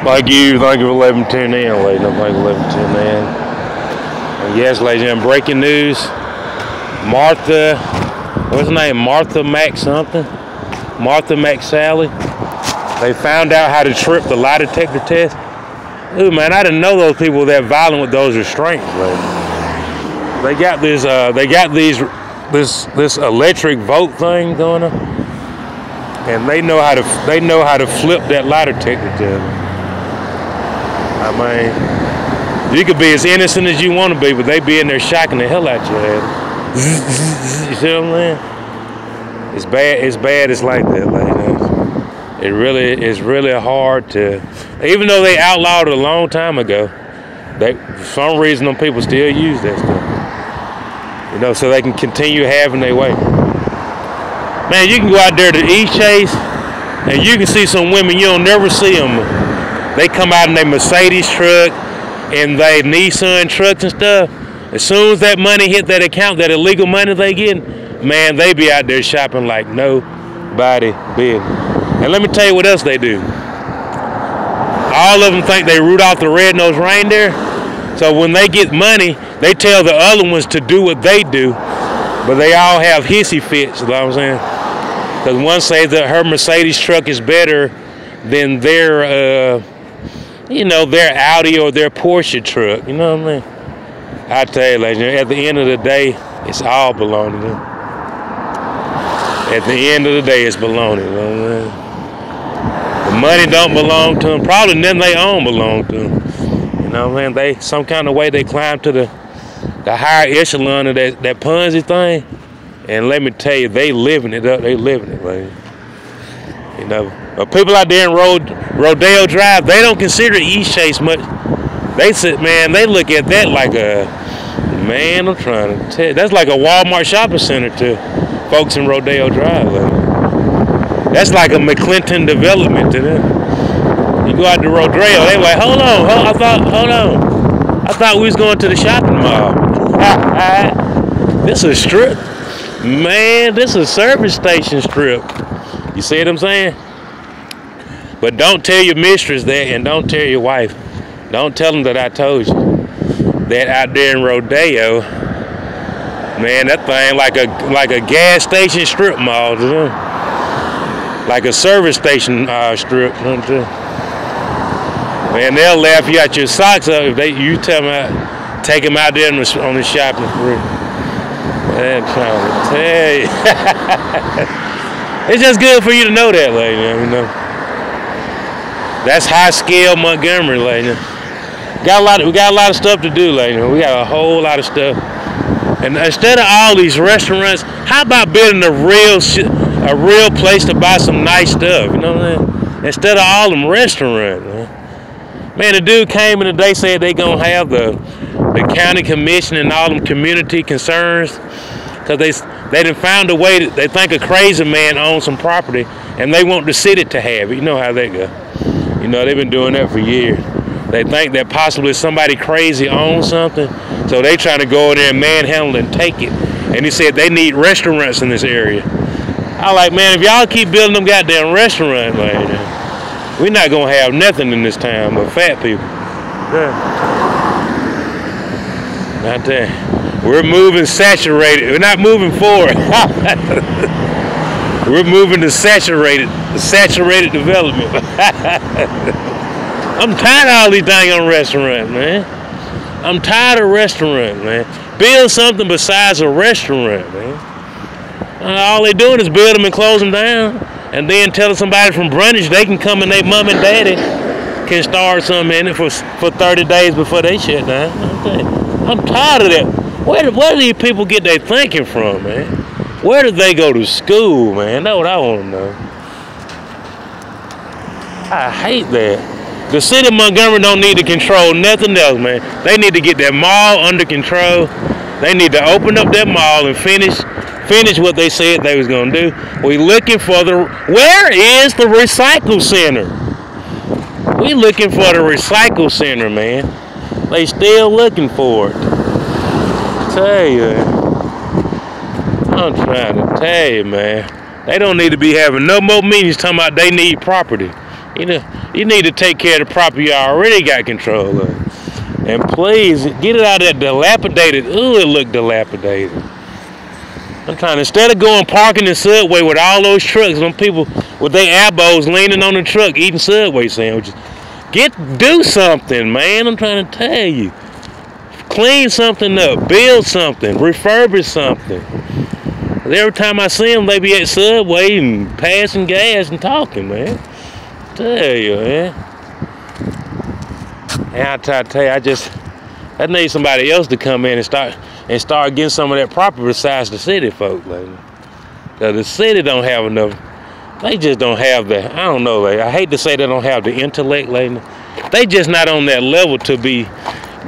Thank you for letting me tune in, ladies. Thank you for letting me tune in. And yes, ladies and gentlemen, breaking news. Martha, what's her name? Martha Mac something? Martha Mac Sally. They found out how to trip the lie detector test. Ooh, man, I didn't know those people were that violent with those restraints, man. They got this electric vote thing going on, and they know how to flip that lie detector test. I mean, you could be as innocent as you want to be, but they be in there shocking the hell out your head. You see what I'm saying? It's bad. It's bad. It's like that, like it's really hard to. Even though they outlawed it a long time ago, for some reason them people still use that stuff. You know, so they can continue having their way. Man, you can go out there to East Chase, and you can see some women you'll never see them. They come out in their Mercedes truck and they Nissan trucks and stuff. As soon as that money hit that account, that illegal money they getting, man, they be out there shopping like nobody business. And let me tell you what else they do. All of them think they Rudolph the Red-Nosed Reindeer. So when they get money, they tell the other ones to do what they do, but they all have hissy fits, you know what I'm saying? Because one says that her Mercedes truck is better than their their Audi or their Porsche truck, you know what I mean? I tell you, ladies, at the end of the day, it's all baloney. At the end of the day, it's baloney, you know what I mean? The money don't belong to them. Probably none they own belong to them. You know what I mean? Some kind of way they climb to the higher echelon of that Ponzi thing. And let me tell you, they living it up. They living it, ladies. You know, people out there in Rodeo Drive, they don't consider East Chase much. They said, man, they look at that like man, I'm trying to tell you, that's like a Walmart shopping center to folks in Rodeo Drive. Like. That's like a McClinton development to them. You go out to Rodeo, they like, hold on, I thought we was going to the shopping mall. This is a strip. Man, this is a service station strip. You see what I'm saying? But don't tell your mistress that, and don't tell your wife. Don't tell them that I told you. That out there in Rodeo, man, that thing like a gas station strip mall, you know? Like a service station strip. Man, they'll laugh you out your socks up if you tell them take them out there on the shopping spree. Man, I'm trying to tell you. It's just good for you to know that, lady. You know, that's high scale Montgomery, lady. We got a lot of stuff to do, lady. We got a whole lot of stuff. And instead of all these restaurants, how about building a real place to buy some nice stuff? You know what I mean? Instead of all them restaurants, man. The dude came in today said they gonna have the county commission and all them community concerns, because they done found a way they think a crazy man owns some property and they want the city to have it. You know how they go. You know, they've been doing that for years. They think that possibly somebody crazy owns something, so they trying to go in there and manhandle and take it. And he said they need restaurants in this area. I like, man, if y'all keep building them goddamn restaurants, like, we're not gonna have nothing in this town but fat people. Yeah. Not there. We're moving saturated. We're not moving forward. We're moving to saturated development. I'm tired of all these dang on restaurants, man. I'm tired of restaurants, man. Build something besides a restaurant, man. All they doing is build them and close them down, and then telling somebody from Brundage they can come and their mom and daddy can start something in it for 30 days before they shut down. I'm tired of that. Where do these people get their thinking from, man? Where did they go to school, man? That's what I want to know. I hate that. The city of Montgomery don't need to control nothing else, man. They need to get that mall under control. They need to open up that mall and finish what they said they was gonna do. We looking for where is the recycle center? We looking for the recycle center, man. They still looking for it. Tell you, I'm trying to tell you, man. They don't need to be having no more meetings talking about they need property. You know, You need to take care of the property you already got control of. And please, get it out of that dilapidated. Ooh, it looked dilapidated. I'm trying, instead of going parking in Subway with all those trucks, them people with their elbows leaning on the truck eating Subway sandwiches, do something, man. I'm trying to tell you. Clean something up, build something, refurbish something. Every time I see them, they be at Subway and passing gas and talking, man. I tell you, man. And I try to tell you, I need somebody else to come in and start getting some of that property besides the city folk, like. Cause the city don't have enough. They just don't have the. I don't know. Like, I hate to say they don't have the intellect, like. They just not on that level to be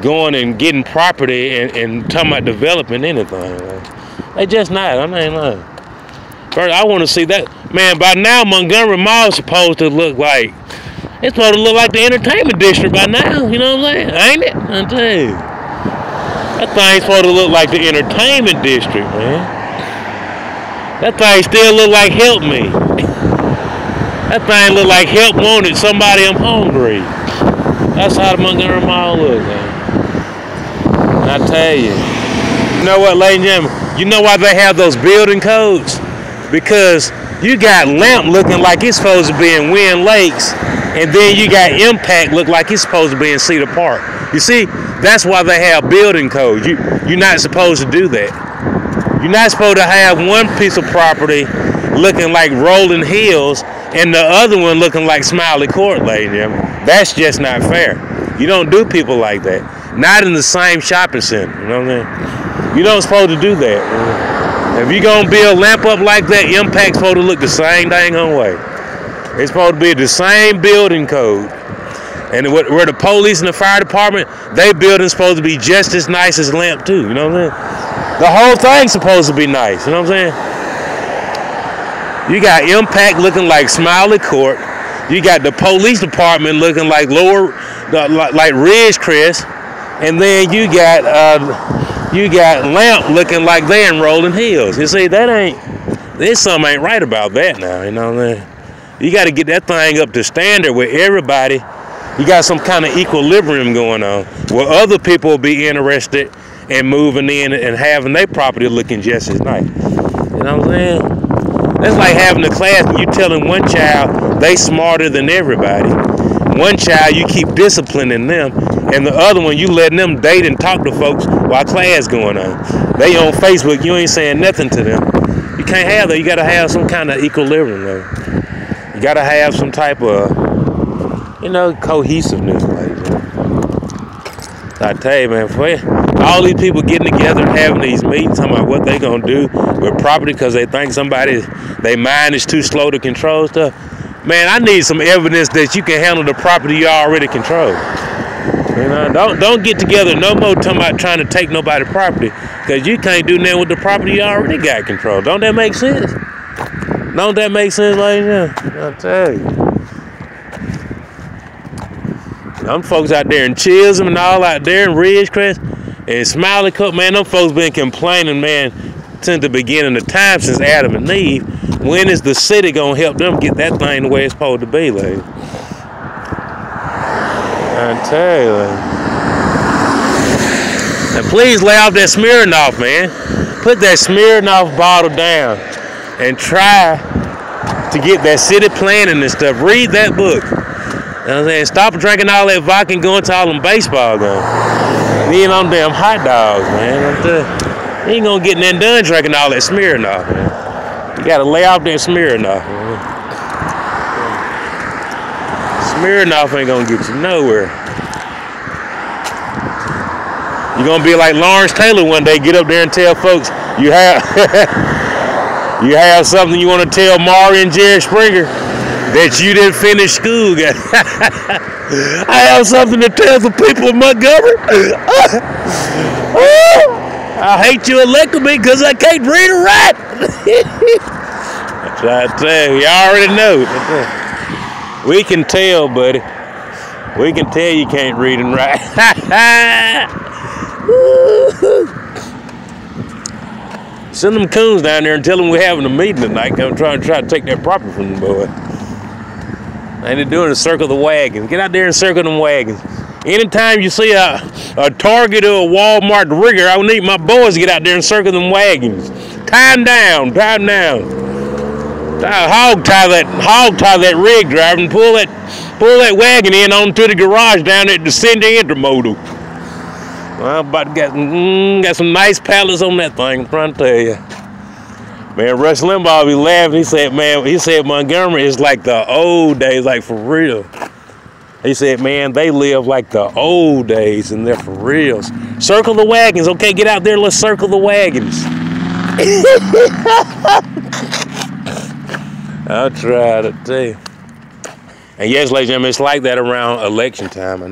going and getting property and talking about developing anything. Like. They just not. I ain't lying. First, I want to see that, man. By now, Montgomery Mall is supposed to look like. It's supposed to look like the entertainment district by now. You know what I'm saying? Ain't it? I tell you. That thing's supposed to look like the entertainment district, man. That thing still look like Help Me. That thing look like Help Wanted, somebody I'm hungry. That's how the Montgomery Mall looks, man. And I tell you. You know what, ladies and gentlemen? You know why they have those building codes? Because you got Lamp looking like it's supposed to be in Wind Lakes, and then you got Impact look like it's supposed to be in Cedar Park. You see, that's why they have building codes. You're not supposed to do that. You're not supposed to have one piece of property looking like Rolling Hills and the other one looking like Smiley Court, ladies and gentlemen. That's just not fair. You don't do people like that. Not in the same shopping center. You know what I mean? You don't supposed to do that. If you're going to build Lamp up like that, Impact's supposed to look the same dang on way. It's supposed to be the same building code. And where the police and the fire department, they building's supposed to be just as nice as Lamp too. You know what I'm saying? The whole thing's supposed to be nice. You know what I'm saying? You got Impact looking like Smiley Court. You got the police department looking like like Ridgecrest. And then you got Lamp looking like they're in Rolling Hills. You see, there's something ain't right about that now, you know what I mean? You got to get that thing up to standard where everybody, you got some kind of equilibrium going on, where other people will be interested in moving in and having their property looking just as nice. You know what I'm saying? That's like having a class and you telling one child they smarter than everybody. One child you keep disciplining them, and the other one you letting them date and talk to folks while class going on. They on Facebook, you ain't saying nothing to them. You can't have that. You got to have some kind of equilibrium though. You got to have some type of, cohesiveness. Like, I tell you, man, for all these people getting together and having these meetings, talking about what they gonna do with property because they think their mind is too slow to control stuff. Man, I need some evidence that you can handle the property you already control. You know, don't get together no more talking about trying to take nobody's property, because you can't do nothing with the property you already got control. Don't that make sense? Don't that make sense, ladies and gentlemen? I tell you. Them folks out there in Chisholm and all out there in Ridgecrest and Smiley Court, man, them folks been complaining, man, since the beginning of time, since Adam and Eve. When is the city gonna help them get that thing the way it's supposed to be, lady? I tell you, lady. And please lay off that Smirnoff, man. Put that Smirnoff bottle down and try to get that city planning and stuff. Read that book. You know what I'm saying? Stop drinking all that vodka and going to all them baseball games. And eating on damn hot dogs, man. You ain't gonna get nothing done drinking all that Smirnoff, man. You gotta lay off that Smirnoff, man. Smirnoff ain't gonna get you nowhere. You're gonna be like Lawrence Taylor one day, get up there and tell folks you have you have something you want to tell Maury and Jerry Springer, that you didn't finish school. I have something to tell the people of Montgomery. I hate you elected me because I can't read or write. I try to tell you, already know. We can tell, buddy. We can tell you can't read and write. Send them coons down there and tell them we're having a meeting tonight. Come try to take that property from the boy. And they're doing a circle the wagons. Get out there and circle them wagons. Anytime you see a Target or a Walmart rigger, I need my boys to get out there and circle them wagons. Tie them down, tie them down. Hog tie that rig driver and pull that wagon in onto the garage down at the center intermodal. Well, I'm about to got some nice pallets on that thing, I'm trying to tell you. Man, Rush Limbaugh be laughing. He said Montgomery is like the old days, like for real. He said, man, they live like the old days and they're for reals. Circle the wagons, okay? Get out there, let's circle the wagons. I'll try to tell you. And yes, ladies and gentlemen, it's like that around election time.